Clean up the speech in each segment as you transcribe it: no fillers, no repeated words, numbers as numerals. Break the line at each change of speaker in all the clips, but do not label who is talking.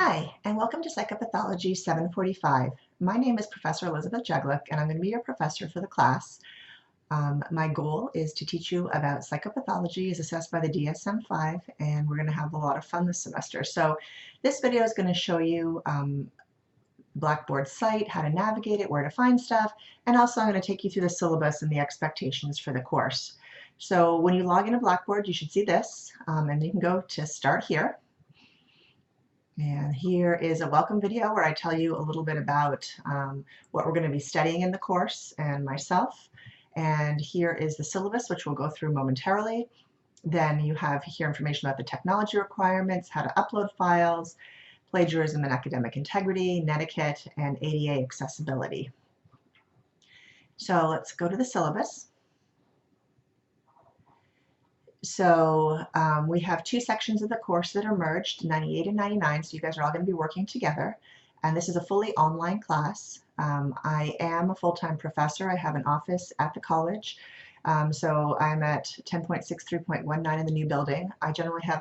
Hi, and welcome to Psychopathology 745. My name is Professor Elizabeth Jeglick, and I'm going to be your professor for the class. My goal is to teach you about psychopathology as assessed by the DSM-5, and we're going to have a lot of fun this semester. So this video is going to show you Blackboard site, how to navigate it, where to find stuff, and also I'm going to take you through the syllabus and the expectations for the course. So when you log into Blackboard, you should see this, and you can go to Start Here. And here is a welcome video where I tell you a little bit about what we're going to be studying in the course and myself. And here is the syllabus, which we'll go through momentarily. Then you have here information about the technology requirements, how to upload files, plagiarism and academic integrity, netiquette, and ADA accessibility. So let's go to the syllabus. So we have two sections of the course that are merged, 98 and 99, so you guys are all going to be working together. And this is a fully online class. I am a full-time professor. I have an office at the college. So I'm at 10.63.19 in the new building. I generally have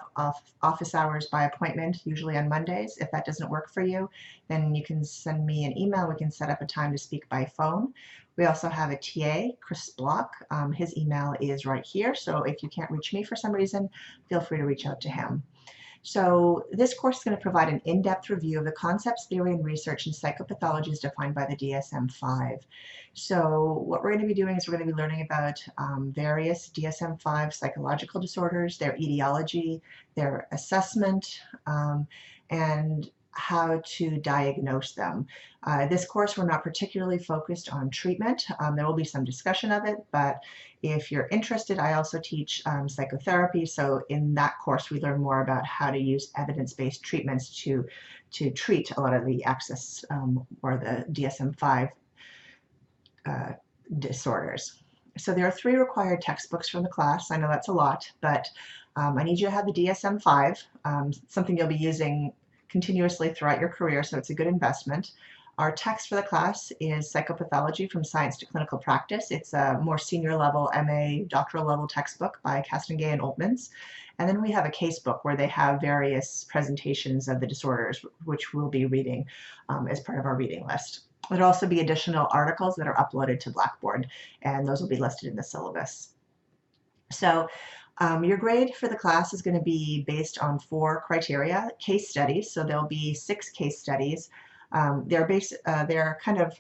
office hours by appointment, usually on Mondays. If that doesn't work for you, then you can send me an email. We can set up a time to speak by phone. We also have a TA, Chris Block. His email is right here. So if you can't reach me for some reason, feel free to reach out to him. So this course is going to provide an in-depth review of the concepts, theory, and research in psychopathology as defined by the DSM-5. So what we're going to be doing is we're going to be learning about various DSM-5 psychological disorders, their etiology, their assessment, and how to diagnose them. This course, we're not particularly focused on treatment. There will be some discussion of it, but if you're interested, I also teach psychotherapy. So in that course, we learn more about how to use evidence-based treatments to treat a lot of the access or the DSM-5 disorders. So there are 3 required textbooks from the class. I know that's a lot, but I need you to have the DSM-5, something you'll be using continuously throughout your career, so it's a good investment. Our text for the class is Psychopathology from Science to Clinical Practice. It's a more senior level MA doctoral level textbook by Castengay and Oltmans. And then we have a case book where they have various presentations of the disorders, which we'll be reading as part of our reading list. There'll also be additional articles that are uploaded to Blackboard, and those will be listed in the syllabus. So your grade for the class is going to be based on 4 criteria. Case studies, so there'll be 6 case studies. They're kind of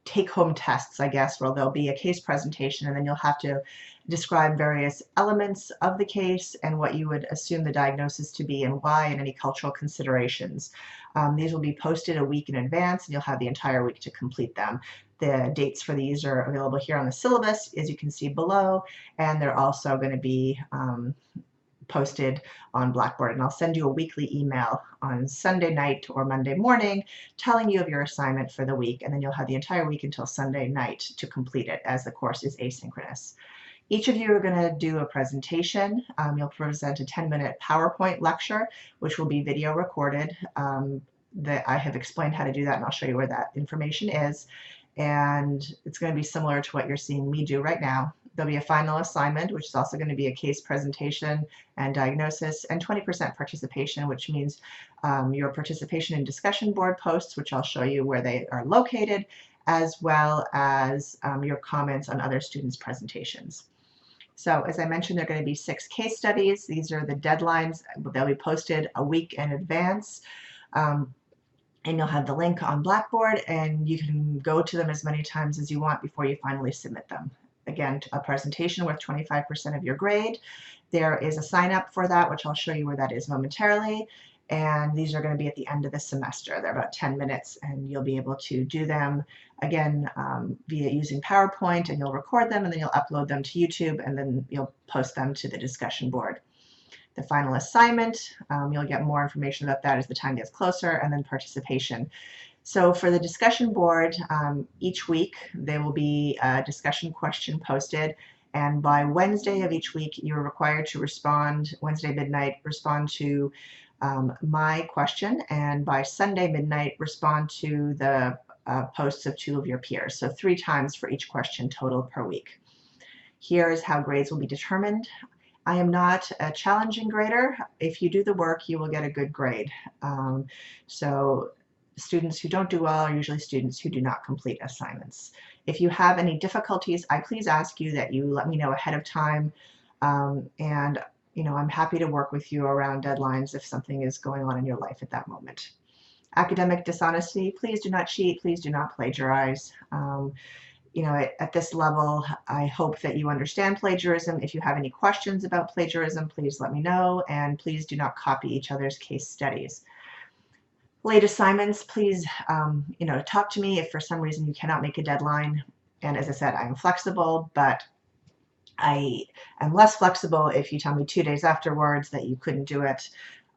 take-home tests, I guess, where there'll be a case presentation and then you'll have to describe various elements of the case and what you would assume the diagnosis to be and why, and any cultural considerations. These will be posted a week in advance and you'll have the entire week to complete them. The dates for these are available here on the syllabus, as you can see below, and they're also going to be posted on Blackboard, and I'll send you a weekly email on Sunday night or Monday morning telling you of your assignment for the week, and then you'll have the entire week until Sunday night to complete it, as the course is asynchronous. Each of you are going to do a presentation. You'll present a 10-minute PowerPoint lecture, which will be video recorded. That I have explained how to do that, and I'll show you where that information is. And it's going to be similar to what you're seeing me do right now. There'll be a final assignment, which is also going to be a case presentation and diagnosis, and 20% participation, which means your participation in discussion board posts, which I'll show you where they are located, as well as your comments on other students' presentations. So as I mentioned, there are going to be 6 case studies. These are the deadlines. They'll be posted a week in advance. And you'll have the link on Blackboard, and you can go to them as many times as you want before you finally submit them. Again, a presentation worth 25% of your grade. There is a sign up for that, which I'll show you where that is momentarily. And these are going to be at the end of the semester. They're about 10 minutes, and you'll be able to do them again via using PowerPoint, and you'll record them, and then you'll upload them to YouTube, and then you'll post them to the discussion board. The final assignment, you'll get more information about that as the time gets closer, and then participation. So for the discussion board, each week there will be a discussion question posted, and by Wednesday of each week you're required to respond, Wednesday midnight, respond to my question, and by Sunday midnight respond to the posts of 2 of your peers. So 3 times for each question total per week. Here is how grades will be determined. I am not a challenging grader. If you do the work, you will get a good grade. So students who don't do well are usually students who do not complete assignments. If you have any difficulties, I please ask you that you let me know ahead of time. And I'm happy to work with you around deadlines if something is going on in your life at that moment. Academic dishonesty, please do not cheat, please do not plagiarize. At this level, I hope that you understand plagiarism. If you have any questions about plagiarism, please let me know, and please do not copy each other's case studies. Late assignments, please, talk to me if for some reason you cannot make a deadline. And as I said, I am flexible, but I am less flexible if you tell me 2 days afterwards that you couldn't do it.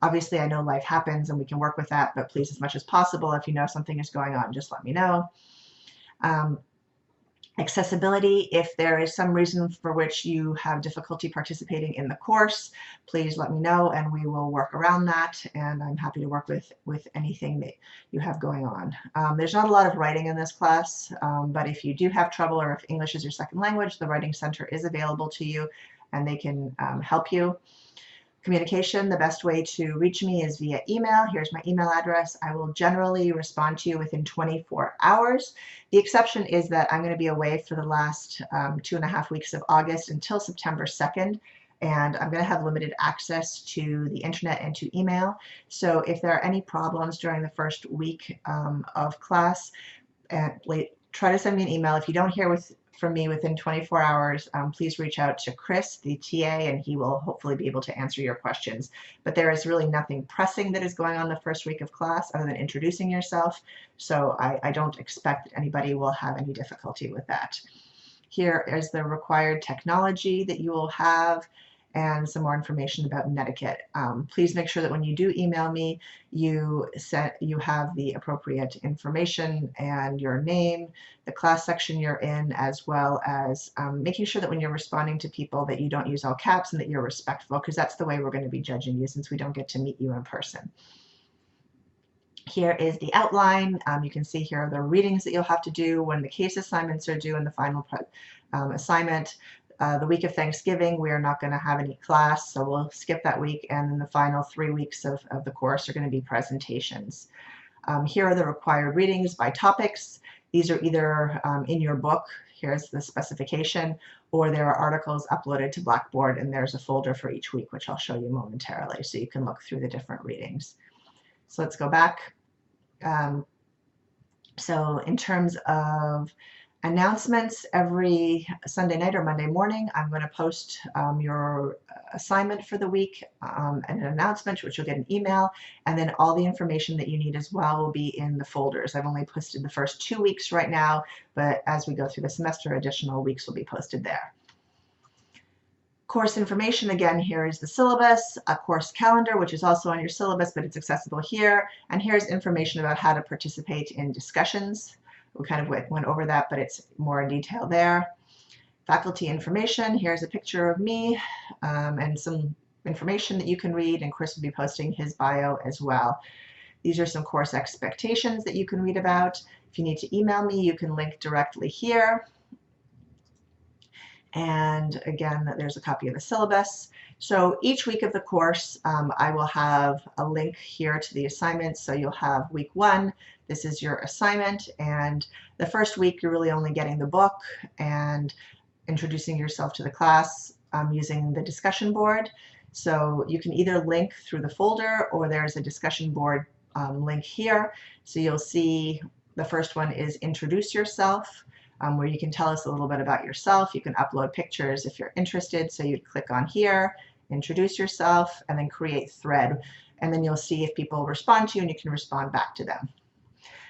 Obviously, I know life happens and we can work with that, but please, as much as possible, if you know something is going on, just let me know. Accessibility, if there is some reason for which you have difficulty participating in the course, please let me know and we will work around that, and I'm happy to work with anything that you have going on. There's not a lot of writing in this class, but if you do have trouble or if English is your second language, the Writing Center is available to you and they can help you. Communication, the best way to reach me is via email. Here's my email address. I will generally respond to you within 24 hours. The exception is that I'm going to be away for the last 2.5 weeks of August until September 2nd, and I'm going to have limited access to the internet and to email. So if there are any problems during the first week of class, try to send me an email. If you don't hear from me within 24 hours, please reach out to Chris, the TA, and he will hopefully be able to answer your questions. But there is really nothing pressing that is going on the first week of class other than introducing yourself, so I don't expect that anybody will have any difficulty with that. Here is the required technology that you will have and some more information about netiquette. Please make sure that when you do email me, you have the appropriate information and your name, the class section you're in, as well as making sure that when you're responding to people that you don't use all caps and that you're respectful, because that's the way we're going to be judging you since we don't get to meet you in person. Here is the outline. You can see here are the readings that you'll have to do when the case assignments are due in the final assignment. The week of Thanksgiving, we are not going to have any class, so we'll skip that week, and then the final 3 weeks of the course are going to be presentations. Here are the required readings by topics. These are either in your book, here's the specification, or there are articles uploaded to Blackboard, and there's a folder for each week, which I'll show you momentarily, so you can look through the different readings. So let's go back. So in terms of announcements, every Sunday night or Monday morning, I'm going to post your assignment for the week and an announcement, which you'll get an email, and then all the information that you need as well will be in the folders. I've only posted the first 2 weeks right now, but as we go through the semester, additional weeks will be posted there. Course information, again, here is the syllabus, a course calendar, which is also on your syllabus, but it's accessible here. And here's information about how to participate in discussions. We kind of went over that, but it's more in detail there. Faculty information, here's a picture of me and some information that you can read, and Chris will be posting his bio as well. These are some course expectations that you can read about. If you need to email me, you can link directly here. And again, there's a copy of the syllabus. So each week of the course, I will have a link here to the assignments. So you'll have week 1, this is your assignment, and the first week you're really only getting the book and introducing yourself to the class using the discussion board. So you can either link through the folder, or there's a discussion board link here. So you'll see the first one is introduce yourself, where you can tell us a little bit about yourself. You can upload pictures if you're interested. So you'd click on here, introduce yourself, and then create thread. And then you'll see if people respond to you, and you can respond back to them.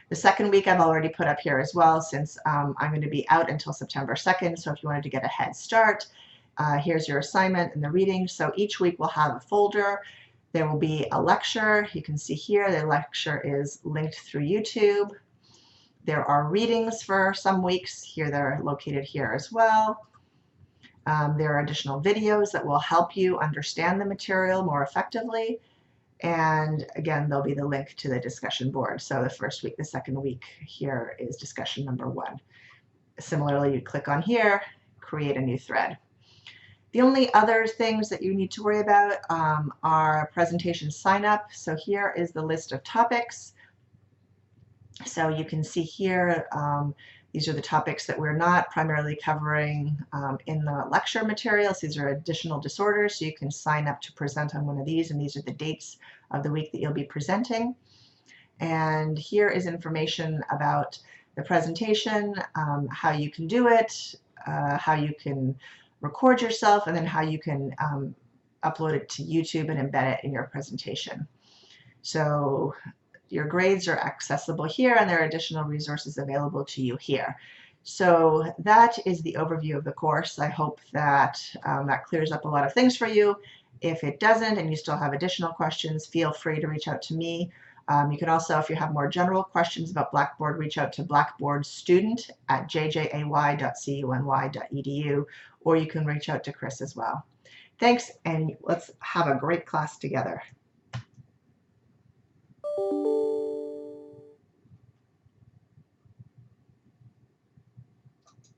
The second week I've already put up here as well, since I'm going to be out until September 2nd. So if you wanted to get a head start, here's your assignment and the reading. So each week we'll have a folder. There will be a lecture. You can see here the lecture is linked through YouTube. There are readings for some weeks. Here they're located here as well. There are additional videos that will help you understand the material more effectively. And again, there'll be the link to the discussion board. So the first week, the second week, here is discussion number 1. Similarly, you click on here, create a new thread. The only other things that you need to worry about are presentation sign up. So here is the list of topics. So you can see here, these are the topics that we're not primarily covering in the lecture materials. These are additional disorders, so you can sign up to present on one of these, and these are the dates of the week that you'll be presenting. And here is information about the presentation, how you can do it, how you can record yourself, and then how you can upload it to YouTube and embed it in your presentation. So your grades are accessible here, and there are additional resources available to you here. So that is the overview of the course. I hope that that clears up a lot of things for you. If it doesn't and you still have additional questions, feel free to reach out to me. You can also, if you have more general questions about Blackboard, reach out to blackboardstudent@jjay.cuny.edu, or you can reach out to Chris as well. Thanks, and let's have a great class together.